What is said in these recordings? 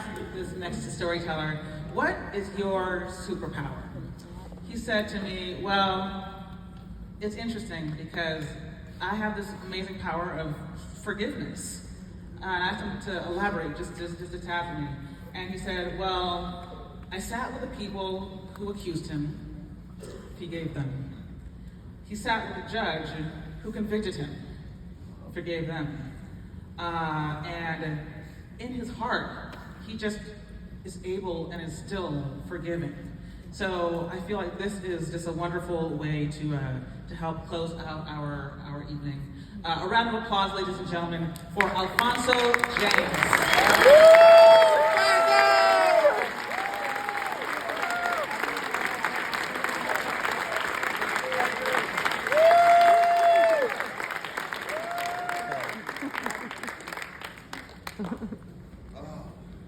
asked this next storyteller, what is your superpower? He said to me, well, it's interesting because I have this amazing power of forgiveness. And I asked him to elaborate just a tad for me. And he said, well, I sat with the people who accused him, he gave them. He sat with the judge who convicted him, forgave them. And in his heart, he just is able and is still forgiving. So I feel like this is just a wonderful way to help close out our evening. A round of applause, ladies and gentlemen, for Alphonso James.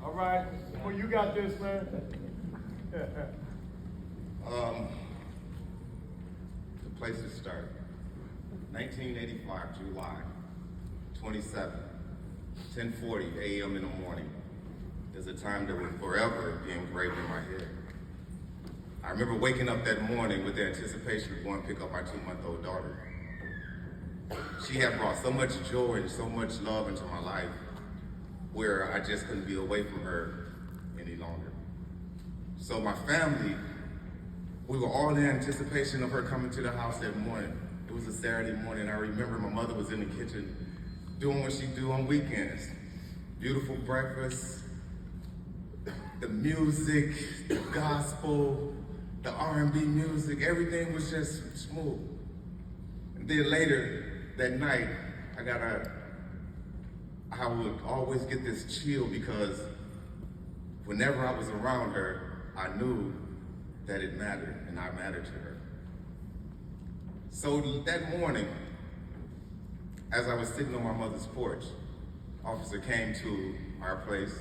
All right, well, you got this, man. The place to start. 1985, July 27, 10:40 a.m. in the morning. There's a time that will forever be engraved in my head. I remember waking up that morning with the anticipation of going to pick up my 2-month-old daughter. She had brought so much joy and so much love into my life where I just couldn't be away from her any longer. So my family, we were all in anticipation of her coming to the house that morning. It was a Saturday morning. I remember my mother was in the kitchen doing what she do on weekends. Beautiful breakfast, the music, the gospel, the R&B music, everything was just smooth. And then later that night, I would always get this chill because whenever I was around her, I knew that it mattered and I mattered to her. So that morning, as I was sitting on my mother's porch, officer came to our place.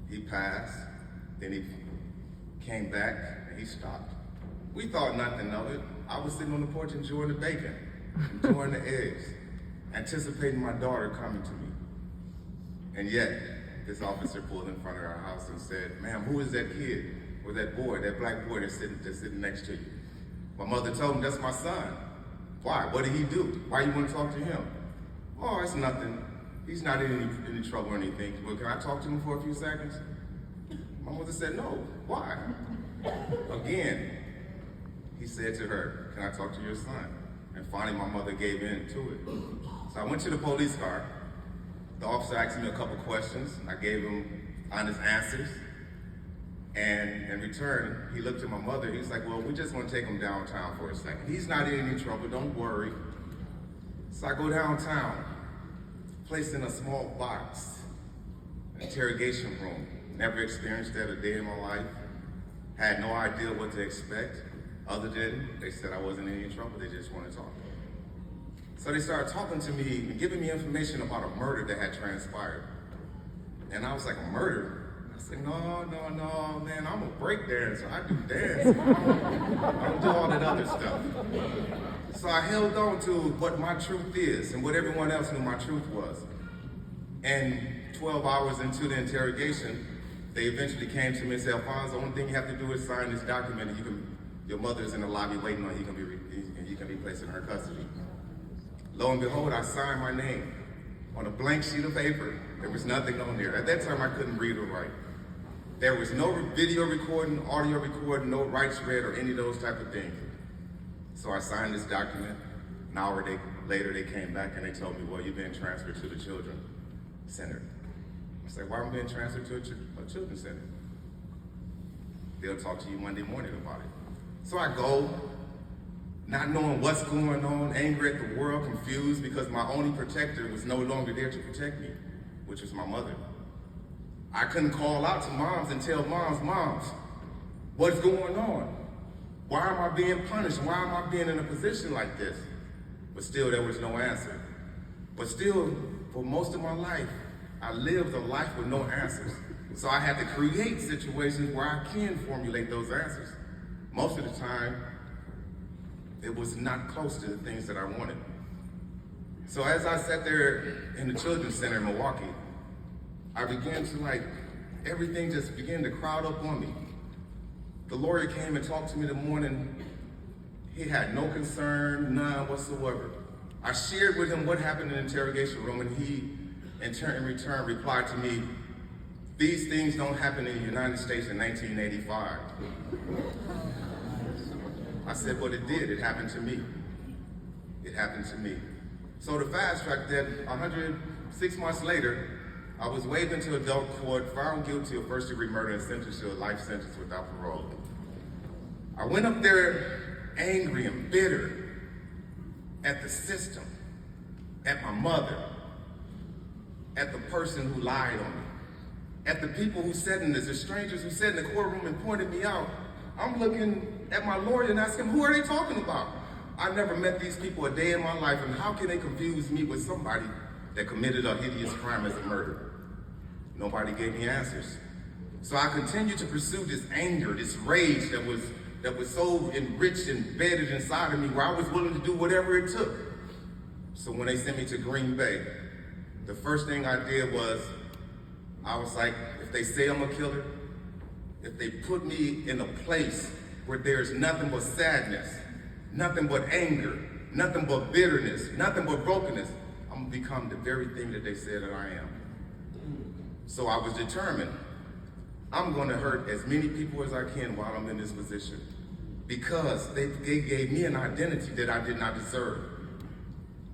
He passed, then he came back and he stopped. We thought nothing of it. I was sitting on the porch enjoying the bacon, enjoying the eggs, anticipating my daughter coming to me. And yet, this officer pulled in front of our house and said, ma'am, who is that kid or that boy, that black boy that's sitting next to you? My mother told him, that's my son. Why? What did he do? Why you want to talk to him? Oh, it's nothing. He's not in any trouble or anything. Well, can I talk to him for a few seconds? My mother said, no. Why? Again, he said to her, can I talk to your son? And finally, my mother gave in to it. So I went to the police car. The officer asked me a couple questions. I gave him honest answers. And in return, he looked at my mother. He was like, well, we just want to take him downtown for a second. He's not in any trouble, don't worry. So I go downtown, placed in a small box, an interrogation room. Never experienced that a day in my life. Had no idea what to expect, other than they said I wasn't in any trouble, they just wanted to talk. So they started talking to me and giving me information about a murder that had transpired. And I was like, a murder? I said, no, man, I'm a break dancer. I do dance. I don't do all that other stuff. So I held on to what my truth is and what everyone else knew my truth was. And 12 hours into the interrogation, they eventually came to me and said, Alphonso, the only thing you have to do is sign this document and your mother's in the lobby waiting on you, you can be placed in her custody. Lo and behold, I signed my name on a blank sheet of paper. There was nothing on there. At that time, I couldn't read or write. There was no video recording, audio recording, no rights read, or any of those type of things. So I signed this document. An hour later, they came back and they told me, well, you've been transferred to the Children's Center. I said, why am I being transferred to a children's center? They'll talk to you Monday morning about it. So I go, not knowing what's going on, angry at the world, confused because my only protector was no longer there to protect me, which was my mother. I couldn't call out to moms and tell moms, what's going on? Why am I being punished? Why am I being in a position like this? But still, there was no answer. But still, for most of my life, I lived a life with no answers. So I had to create situations where I can formulate those answers. Most of the time, it was not close to the things that I wanted. So as I sat there in the Children's Center in Milwaukee, I began to everything just began to crowd up on me. The lawyer came and talked to me in the morning. He had no concern, none whatsoever. I shared with him what happened in the interrogation room, and he, in return, replied to me, "These things don't happen in the United States in 1985. I said, "But it did. It happened to me. It happened to me." So to fast track that, 106 months later, I was waived into adult court, found guilty of first-degree murder, and sentenced to a life sentence without parole. I went up there angry and bitter at the system, at my mother, at the person who lied on me, at the people who sat in this, the strangers who sat in the courtroom and pointed me out. I'm looking at my lawyer and asking, who are they talking about? I never met these people a day in my life, and how can they confuse me with somebody that committed a hideous crime as a murder? Nobody gave me answers. So I continued to pursue this anger, this rage that was so enriched and embedded inside of me, where I was willing to do whatever it took. So when they sent me to Green Bay, the first thing I did was, I was like, if they say I'm a killer, if they put me in a place where there's nothing but sadness, nothing but anger, nothing but bitterness, nothing but brokenness, I'm gonna become the very thing that they said that I am. So I was determined, I'm gonna hurt as many people as I can while I'm in this position, because they gave me an identity that I did not deserve.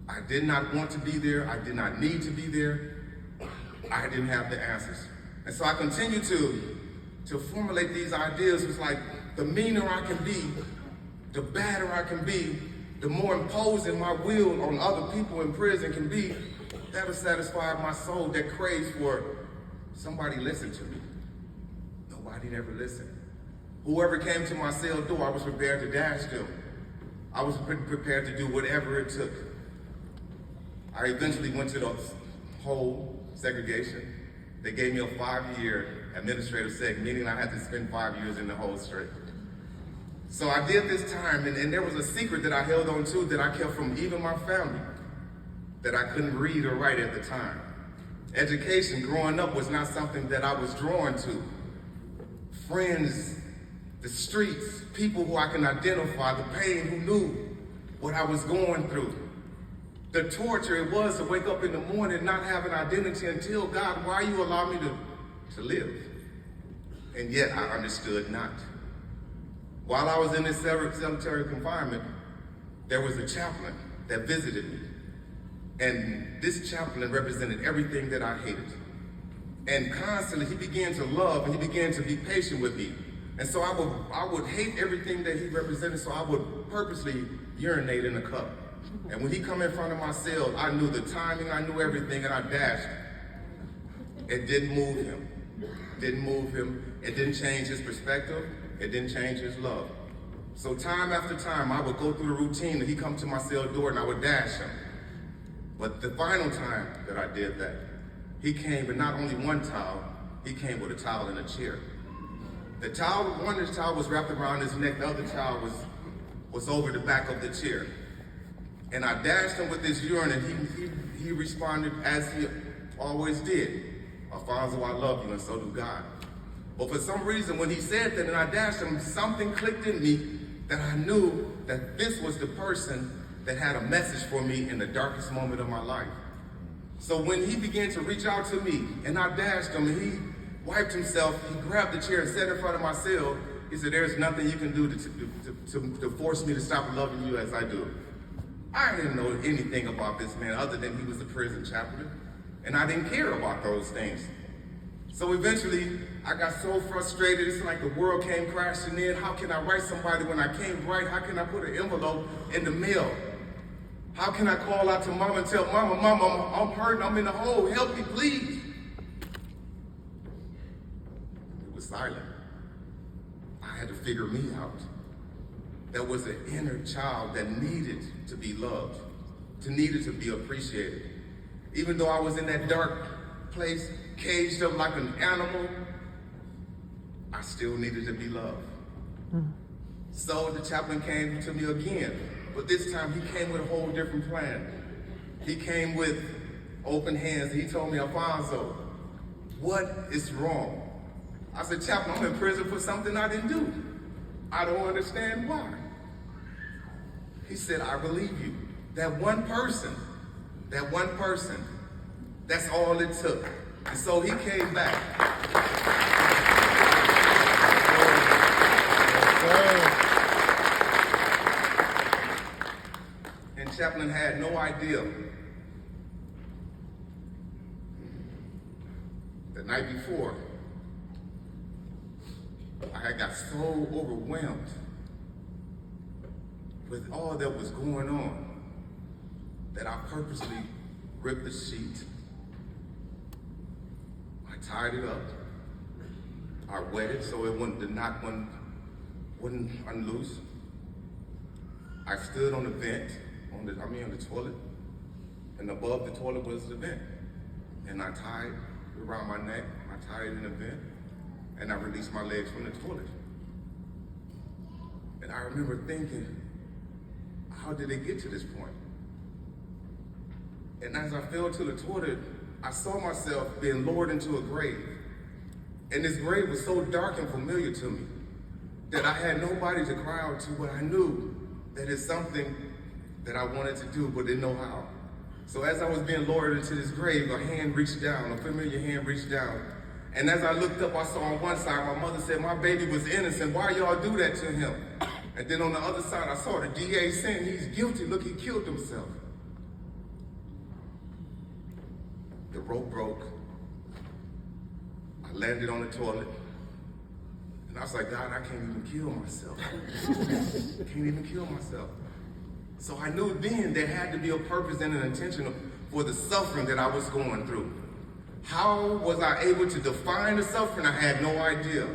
I did not want to be there. I did not need to be there. I didn't have the answers. And so I continued to formulate these ideas. It was like, the meaner I can be, the badder I can be, the more imposing my will on other people in prison can be, that'll satisfy my soul that craves for somebody listen to me. Nobody ever listened. Whoever came to my cell door, I was prepared to dash them. I was prepared to do whatever it took. I eventually went to the whole segregation. They gave me a 5-year administrative seg, meaning I had to spend 5 years in the hole straight. So I did this time, and there was a secret that I held on to that I kept from even my family, that I couldn't read or write at the time. Education growing up was not something that I was drawn to. Friends, the streets, people who I can identify, the pain, who knew what I was going through. The torture it was to wake up in the morning and not have an identity and tell God, why you allow me to live? And yet I understood not. While I was in this solitary confinement, there was a chaplain that visited me. And this chaplain represented everything that I hated. And constantly he began to love and he began to be patient with me. And so I would hate everything that he represented, so I would purposely urinate in a cup. And when he come in front of my cell, I knew the timing, I knew everything, and I dashed. It didn't move him. Didn't move him. It didn't change his perspective. It didn't change his love. So time after time, I would go through the routine, and he'd come to my cell door, and I would dash him. But the final time that I did that, he came with not only one towel, he came with a towel and a chair. The towel, one of the towel was wrapped around his neck, the other towel was over the back of the chair. And I dashed him with this urine, and he responded as he always did. Alphonso, I love you, and so do God. But for some reason, when he said that and I dashed him, something clicked in me that I knew that this was the person that had a message for me in the darkest moment of my life. So when he began to reach out to me, and I dashed him, and he wiped himself, he grabbed the chair and sat in front of my cell, he said, there's nothing you can do to force me to stop loving you as I do. I didn't know anything about this man other than he was a prison chaplain, and I didn't care about those things. So eventually, I got so frustrated, it's like the world came crashing in. How can I write somebody when I can't write? How can I put an envelope in the mail? How can I call out to mama and tell mama, I'm hurting, I'm in the hole, help me please? It was silent. I had to figure me out. There was an inner child that needed to be loved, needed to be appreciated. Even though I was in that dark place, caged up like an animal, I still needed to be loved. So the chaplain came to me again, but this time he came with a whole different plan. He came with open hands. He told me, Alphonso, what is wrong? I said, Chaplain, I'm in prison for something I didn't do. I don't understand why. He said, I believe you. That one person, that's all it took. And so he came back. And Chaplain had no idea. The night before, I had got so overwhelmed with all that was going on that I purposely ripped the sheet. I tied it up. I wet it so the knot wouldn't unloose. I stood on the vent, on the toilet, and above the toilet was the vent. And I tied it around my neck, I tied it in the vent, and I released my legs from the toilet. And I remember thinking, how did it get to this point? And as I fell to the toilet, I saw myself being lowered into a grave. And this grave was so dark and familiar to me that I had nobody to cry out to, but I knew that it's something that I wanted to do, but didn't know how. So as I was being lowered into this grave, a hand reached down, a familiar hand reached down. And as I looked up, I saw on one side, my mother said, my baby was innocent, why y'all do that to him? And then on the other side, I saw the DA saying, he's guilty, look, he killed himself. The rope broke. I landed on the toilet. And I was like, God, I can't even kill myself. I can't even kill myself. So I knew then there had to be a purpose and an intention for the suffering that I was going through. How was I able to define the suffering? I had no idea.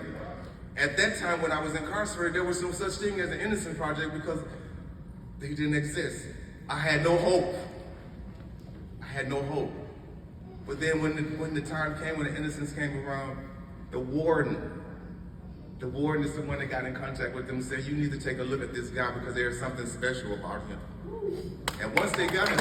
At that time when I was incarcerated, there was no such thing as an Innocence Project because they didn't exist. I had no hope. I had no hope. But then when the time came, when the innocence came around, the warden is the one that got in contact with them and said, you need to take a look at this guy because there's something special about him. And once they got it,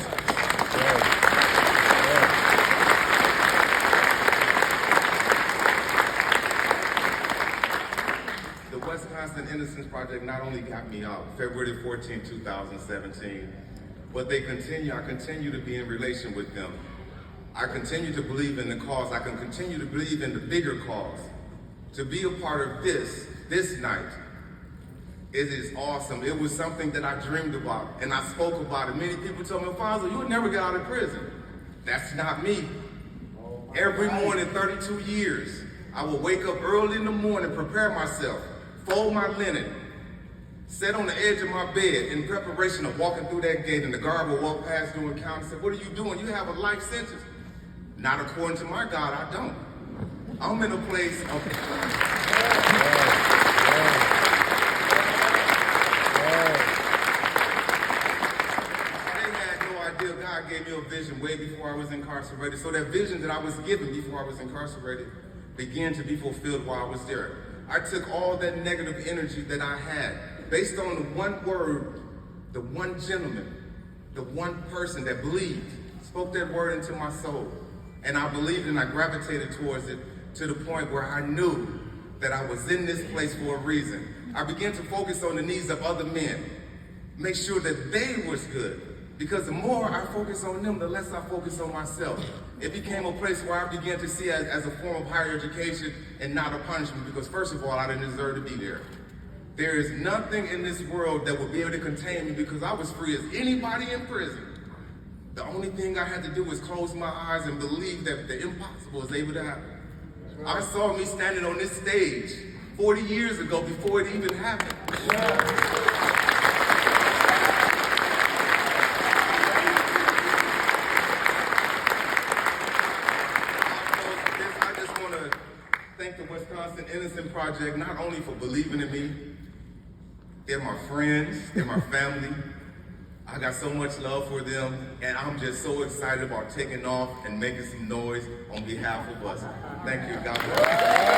the Wisconsin Innocence Project not only got me out February 14, 2017, but I continue to be in relation with them. I continue to believe in the cause. I can continue to believe in the bigger cause. To be a part of this night, it is awesome. It was something that I dreamed about and I spoke about it. Many people told me, Alphonso, you would never get out of prison. That's not me. Every morning, 32 years, I will wake up early in the morning, prepare myself, fold my linen, sit on the edge of my bed in preparation of walking through that gate, and the guard will walk past doing count and say, what are you doing? You have a life sentence. Not according to my God, I don't. I'm in a place of... They had no idea God gave me a vision way before I was incarcerated. So that vision that I was given before I was incarcerated began to be fulfilled while I was there. I took all that negative energy that I had, based on the one word, the one gentleman, the one person that believed, spoke that word into my soul. And I believed and I gravitated towards it to the point where I knew that I was in this place for a reason. I began to focus on the needs of other men, make sure that they was good. Because the more I focus on them, the less I focus on myself. It became a place where I began to see it as a form of higher education and not a punishment, because first of all, I didn't deserve to be there. There is nothing in this world that would be able to contain me because I was free as anybody in prison. The only thing I had to do was close my eyes and believe that the impossible was able to happen. I saw me standing on this stage 40 years ago before it even happened. I just want to thank the Wisconsin Innocence Project not only for believing in me, they're my friends, they're my family. I got so much love for them, and I'm just so excited about taking off and making some noise on behalf of us. Thank you, God bless.